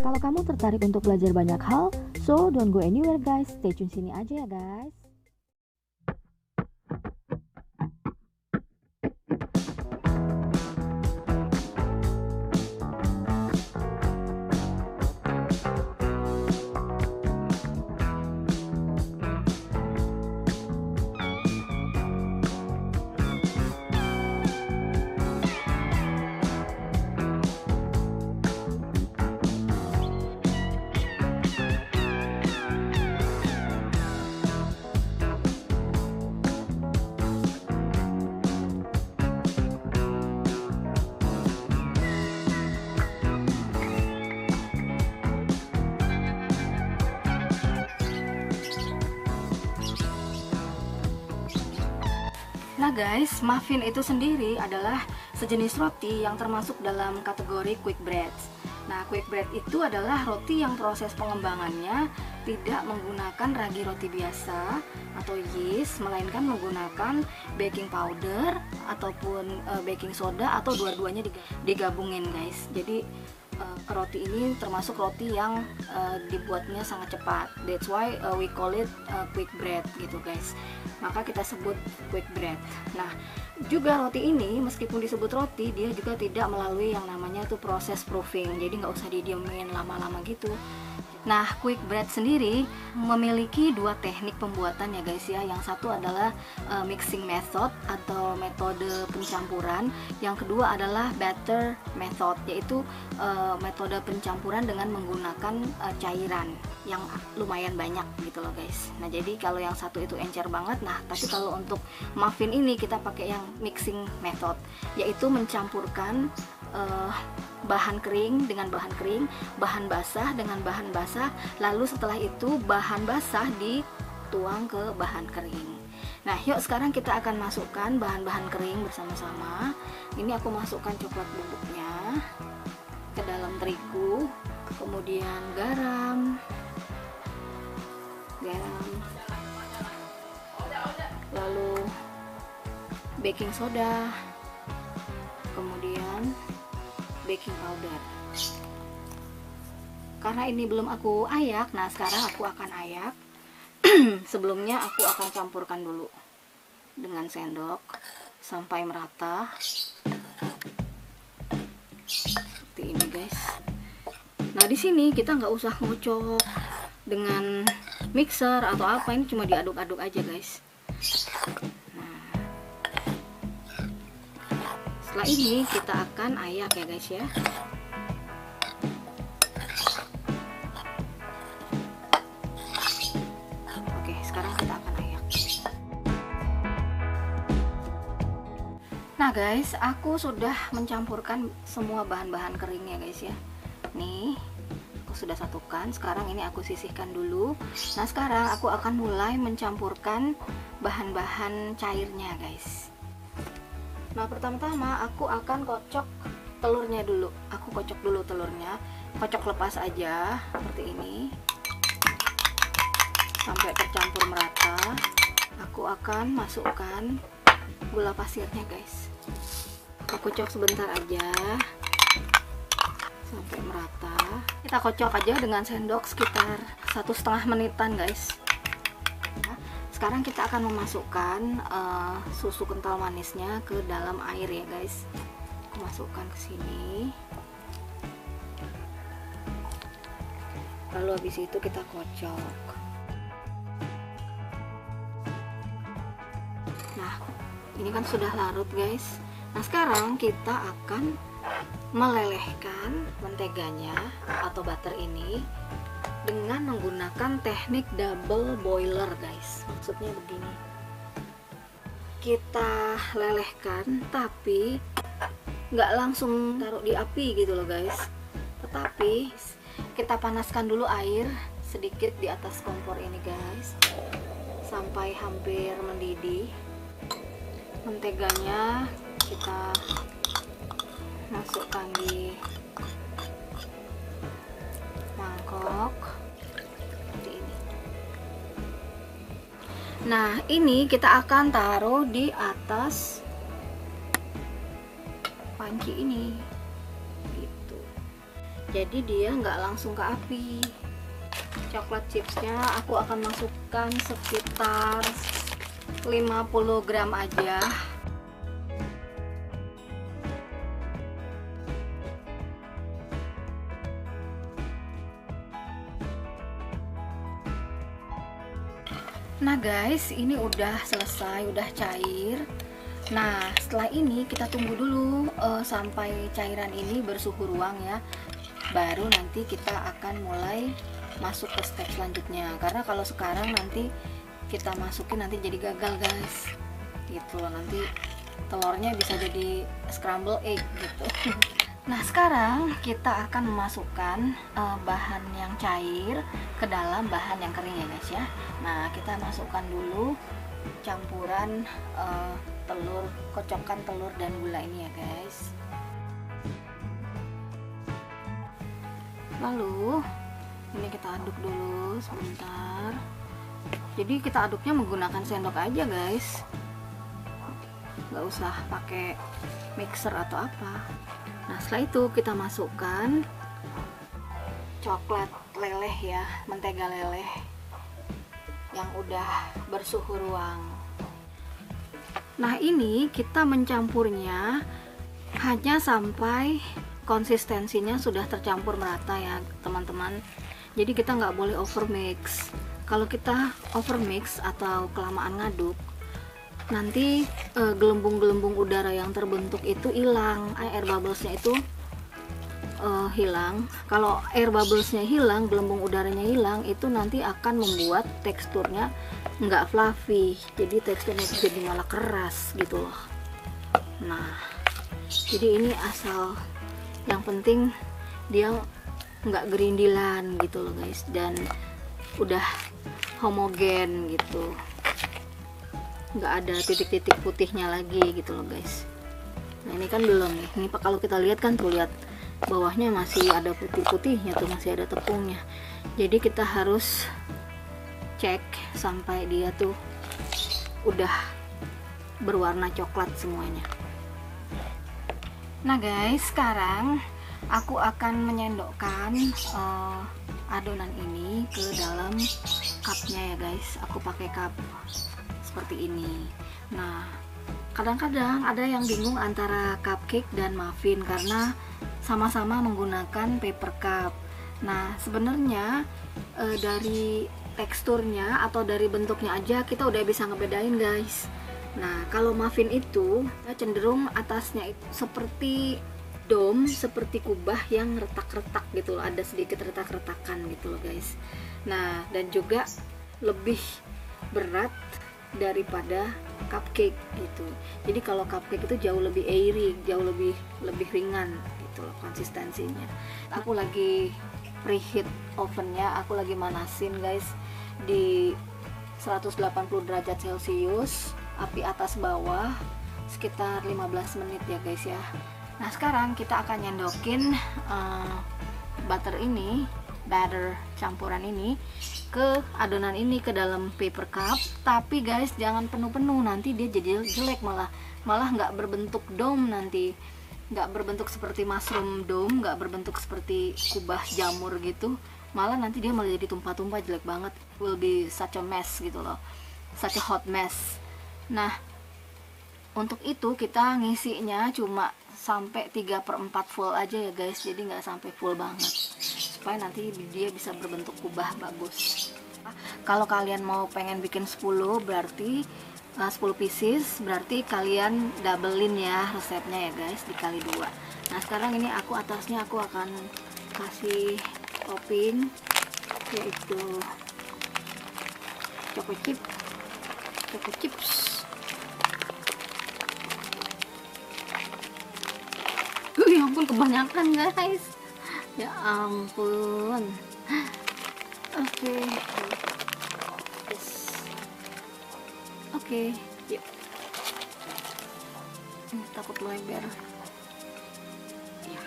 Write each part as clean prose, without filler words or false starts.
Kalau kamu tertarik untuk belajar banyak hal, so don't go anywhere guys, stay tune sini aja ya guys. Nah guys, muffin itu sendiri adalah sejenis roti yang termasuk dalam kategori quick breads. Nah, quick bread itu adalah roti yang proses pengembangannya tidak menggunakan ragi roti biasa atau yeast, melainkan menggunakan baking powder ataupun baking soda atau dua-duanya digabungin guys. Jadi roti ini termasuk roti yang dibuatnya sangat cepat. That's why we call it quick bread gitu guys. Maka kita sebut quick bread. Nah, juga roti ini meskipun disebut roti, dia juga tidak melalui yang namanya tuh proses proofing. Jadi nggak usah didiemin lama-lama gitu. Nah, quick bread sendiri memiliki dua teknik pembuatan ya guys ya. Yang satu adalah mixing method atau metode pencampuran. Yang kedua adalah batter method, yaitu metode pencampuran dengan menggunakan cairan yang lumayan banyak gitu loh guys. Nah, jadi kalau yang satu itu encer banget. Nah, tapi kalau untuk muffin ini kita pakai yang mixing method, yaitu mencampurkan bahan kering dengan bahan kering, bahan basah dengan bahan basah, lalu setelah itu bahan basah dituang ke bahan kering. Nah, yuk sekarang kita akan masukkan bahan-bahan kering bersama-sama. Ini aku masukkan coklat bubuknya ke dalam terigu, kemudian garam, lalu baking soda, kemudian baking powder. Karena ini belum aku ayak, nah sekarang aku akan ayak. Sebelumnya aku akan campurkan dulu dengan sendok sampai merata seperti ini guys. Nah, di sini kita nggak usah ngocok dengan mixer atau apa, ini cuma diaduk-aduk aja guys. Setelah ini kita akan ayak ya guys ya. Oke, sekarang kita akan ayak. Nah guys, aku sudah mencampurkan semua bahan-bahan keringnya guys ya. Nih, aku sudah satukan. Sekarang ini aku sisihkan dulu. Nah, sekarang aku akan mulai mencampurkan bahan-bahan cairnya guys. Nah, pertama-tama aku akan kocok telurnya dulu. Aku kocok dulu telurnya, kocok lepas aja seperti ini sampai tercampur merata. Aku akan masukkan gula pasirnya guys. Aku kocok sebentar aja sampai merata. Kita kocok aja dengan sendok sekitar 1,5 menitan guys. Sekarang kita akan memasukkan susu kental manisnya ke dalam air ya guys. Aku masukkan ke sini. Lalu habis itu kita kocok. Nah, ini kan sudah larut guys. Nah, sekarang kita akan melelehkan menteganya atau butter ini dengan menggunakan teknik double boiler guys. Maksudnya begini, kita lelehkan tapi nggak langsung taruh di api gitu loh guys, tetapi kita panaskan dulu air sedikit di atas kompor ini guys sampai hampir mendidih. Menteganya kita masukkan di mangkok seperti ini. Nah, ini kita akan taruh di atas panci ini gitu. jadi dia nggak langsung ke api. Coklat chipsnya aku akan masukkan sekitar 50 gram aja. Nah guys, ini udah selesai, udah cair. Nah setelah ini kita tunggu dulu sampai cairan ini bersuhu ruang ya, baru nanti kita akan mulai masuk ke step selanjutnya. Karena kalau sekarang nanti kita masukin nanti jadi gagal guys, gitu loh, nanti telurnya bisa jadi scramble egg gitu. Nah sekarang kita akan memasukkan bahan yang cair ke dalam bahan yang kering ya guys ya. Nah kita masukkan dulu campuran telur, kocokan telur dan gula ini ya guys. Lalu ini kita aduk dulu sebentar. Jadi kita aduknya menggunakan sendok aja guys, nggak usah pakai mixer atau apa. Nah setelah itu kita masukkan coklat leleh ya, mentega leleh yang udah bersuhu ruang. Nah ini kita mencampurnya hanya sampai konsistensinya sudah tercampur merata ya teman-teman. Jadi kita nggak boleh overmix. Kalau kita overmix atau kelamaan ngaduk, nanti gelembung-gelembung udara yang terbentuk itu hilang, air bubblesnya itu hilang. Kalau air bubblesnya hilang, gelembung udaranya hilang, itu nanti akan membuat teksturnya nggak fluffy, jadi teksturnya jadi malah keras gitu loh. Nah jadi ini asal yang penting dia nggak gerindilan gitu loh guys, dan udah homogen gitu, nggak ada titik-titik putihnya lagi gitu loh guys. Nah ini kan belum nih, ini kalau kita lihat kan tuh, lihat bawahnya masih ada putih-putihnya tuh, masih ada tepungnya. Jadi kita harus cek sampai dia tuh udah berwarna coklat semuanya. Nah guys, sekarang aku akan menyendokkan adonan ini ke dalam cupnya ya guys. Aku pakai cup seperti ini. Nah kadang-kadang ada yang bingung antara cupcake dan muffin karena sama-sama menggunakan paper cup. Nah sebenarnya dari teksturnya atau dari bentuknya aja kita udah bisa ngebedain guys. Nah kalau muffin itu cenderung atasnya itu seperti dome, seperti kubah yang retak-retak gitu loh, ada sedikit retak-retakan gitu loh guys. Nah dan juga lebih berat daripada cupcake gitu. Jadi kalau cupcake itu jauh lebih airy, jauh lebih ringan gitu loh konsistensinya. Aku lagi preheat ovennya, aku lagi manasin guys di 180 derajat celcius, api atas bawah sekitar 15 menit ya guys ya. Nah sekarang kita akan nyendokin butter ini, batter campuran ini ke adonan ini, ke dalam paper cup. Tapi guys jangan penuh-penuh, nanti dia jadi jelek, malah nggak berbentuk dome, nanti nggak berbentuk seperti mushroom dome, nggak berbentuk seperti kubah jamur gitu, malah nanti dia malah jadi tumpah-tumpah, jelek banget, will be such a mess gitu loh, such a hot mess. Nah untuk itu kita ngisinya cuma sampai 3/4 full aja ya guys, jadi nggak sampai full banget, supaya nanti dia bisa berbentuk kubah bagus. Kalau kalian mau pengen bikin 10 berarti 10 pieces, berarti kalian doublein ya resepnya ya guys, dikali 2. Nah sekarang ini aku atasnya aku akan kasih topping yaitu choco chips. Ya ampun kebanyakan guys, ya ampun. Oke. Oke, yuk. Takut melebar. Ya.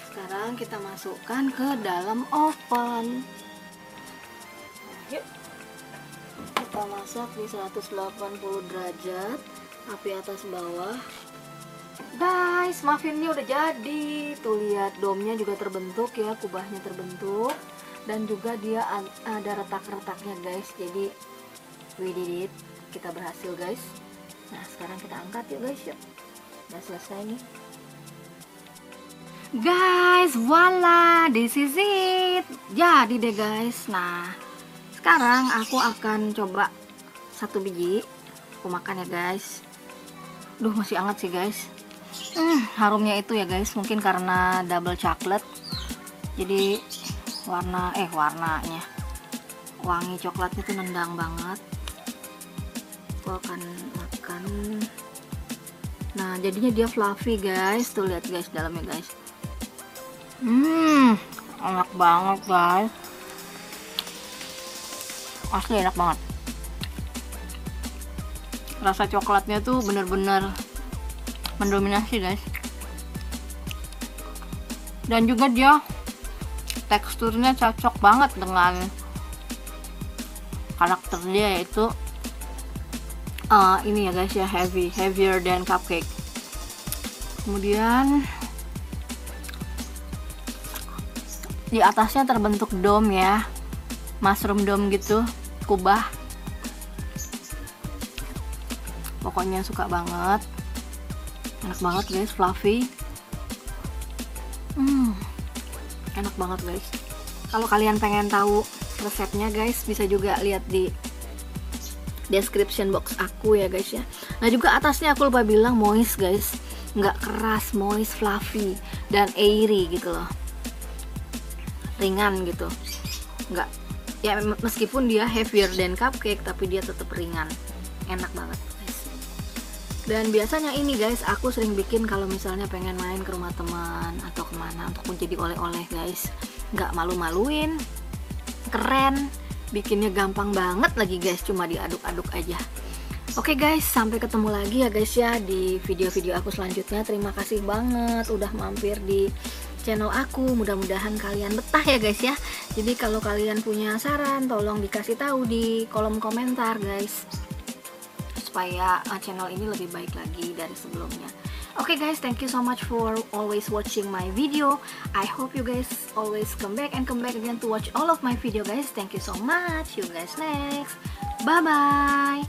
Sekarang kita masukkan ke dalam oven. Yuk. Kita masak di 180 derajat, api atas bawah Guys, muffinnya udah jadi. Tuh lihat, domnya juga terbentuk ya, kubahnya terbentuk. Dan juga dia ada retak-retaknya guys. Jadi we did it. Kita berhasil guys. Nah sekarang kita angkat yuk guys, yuk. Udah selesai nih guys, voila, this is it. Jadi deh guys. Nah sekarang aku akan coba satu biji. Aku makan ya guys. Duh masih hangat sih guys. Harumnya itu ya guys, mungkin karena double chocolate. Jadi warnanya wangi coklatnya tuh nendang banget. Aku akan makan. Nah jadinya dia fluffy guys. Tuh lihat guys dalamnya guys. Enak banget guys. Asli enak banget. Rasa coklatnya tuh bener-bener mendominasi guys. Dan juga dia teksturnya cocok banget dengan karakter dia, yaitu ini ya guys ya, heavier than cupcake. Kemudian di atasnya terbentuk dome ya, mushroom dome gitu, kubah. Pokoknya suka banget, enak banget guys, fluffy. Enak banget guys. Kalau kalian pengen tahu resepnya guys, bisa juga lihat di description box aku ya guys ya. Nah juga atasnya aku lupa bilang moist guys, nggak keras, moist, fluffy dan airy gitu loh, ringan gitu. Nggak ya, meskipun dia heavier than cupcake tapi dia tetap ringan, enak banget guys. Dan biasanya ini guys aku sering bikin kalau misalnya pengen main ke rumah teman atau kemana untuk menjadi oleh-oleh guys. Nggak malu-maluin, keren, bikinnya gampang banget lagi guys, cuma diaduk-aduk aja. Oke guys, sampai ketemu lagi ya guys ya di video-video aku selanjutnya. Terima kasih banget udah mampir di channel aku. Mudah-mudahan kalian betah ya guys ya. Jadi kalau kalian punya saran tolong dikasih tahu di kolom komentar guys, supaya channel ini lebih baik lagi dari sebelumnya. Okay guys, thank you so much for always watching my video. I hope you guys always come back again to watch all of my video guys. Thank you so much. See you guys next. Bye bye.